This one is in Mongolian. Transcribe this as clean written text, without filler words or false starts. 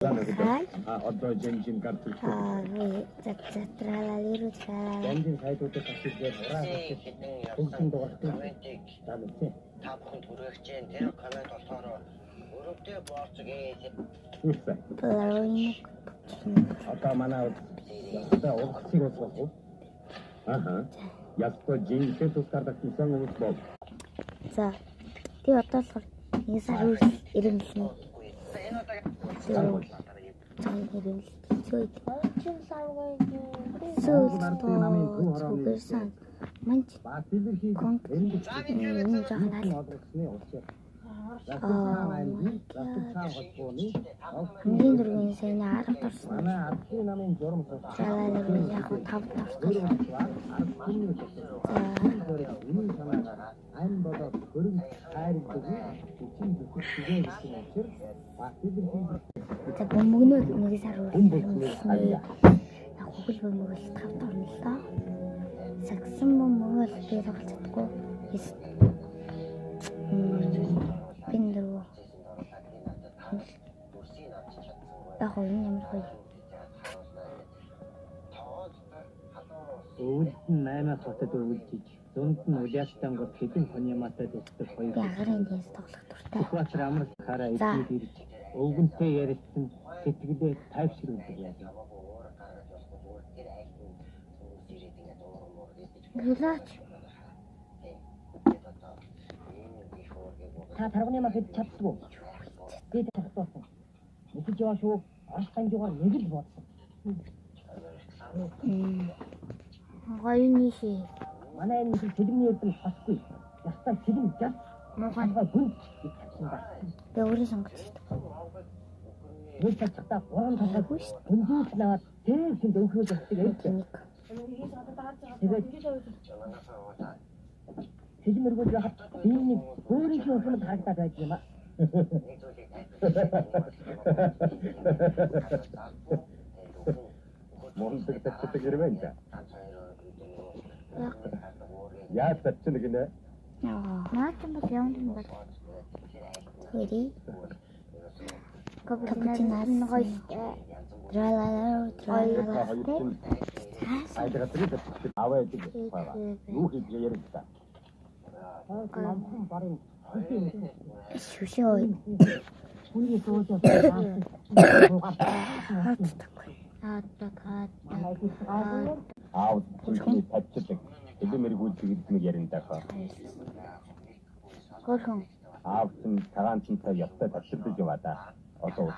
Одоо жинжин гарч затралалируу жинжин хайдуудад хасчихээр хураа бүгдэн дуурдаг. За мэдээ. Та бүхэн түргээгч тэр комент болохоор өрөвдөө борцгоо. Одоо манай одоо ургацыг усгах уу? Аха. Ясто жинжин тусгаардаг гэсэн юм бол. За. Тэгээ одоо л нэг сар ирэмлэнэ. Хамгийн дөрвөн саяны 10 дорсон. Манай ардын намын журам Залалын яг 5 дорсон. айн бодоод хөрөг хайрдаг үчин зүтгэж гэсэн учраас За бөмбөгнөө нэг сар үргэлжлүүлсэн. Яг хөл бөмбөгөл 5 дорно л доо. Сагсан бөмбөгөл би тоглож чадахгүй. Биндүү. Яг энэ ямар хөө. өвөлд нь 8-аас хотод өвөлжиж дунд нь уляастан гот хэдэн хоньямаатай дэвтэх хоёр. Ягарын дэс тоглох дуртай. Ухаачр амар хараа эдгээр ирж өвгөнтэй ярилцсан сэтгэлээ тайвшруулдаг яа. Гүлаач. Та тарганы махад чаддгүй. Би татсан. Мэдээж яа шүү. Ашхан жоо нэг л бодсон. Гоё ниши. Манай энэ төлөвний өрдөн хасгүй. Ястаа төлөв жаа. Мохангаа гүн тавьсан ба. Би өөрөө сонгочихсон. Нэг цагтаа гурван талаагүй шүү. Өндөөс наваад тэнд өвхөөж өгдөг ээ. Хэлмэргүй яхад энэ өөрийнхөө өсмөд харагдаад байж юм аа. Мондөг татдаг хэрвэн та. Яа татчих гинэ. Наач юм бол явна юм бол. Хэри. Капучино гоё. Тралалаа. Айдгаа тэр аваа гэдэг байгаа. Юу хийж яриад та. Намхан барын шүшөө. хүний тоочоо хүний татчихдаг. Элемэрийг үлдгээд нэг ярина даа. Хөрхөн. Аавч нь цагаан цэнтэй явтаа татчихдаг юм аа да. Одоо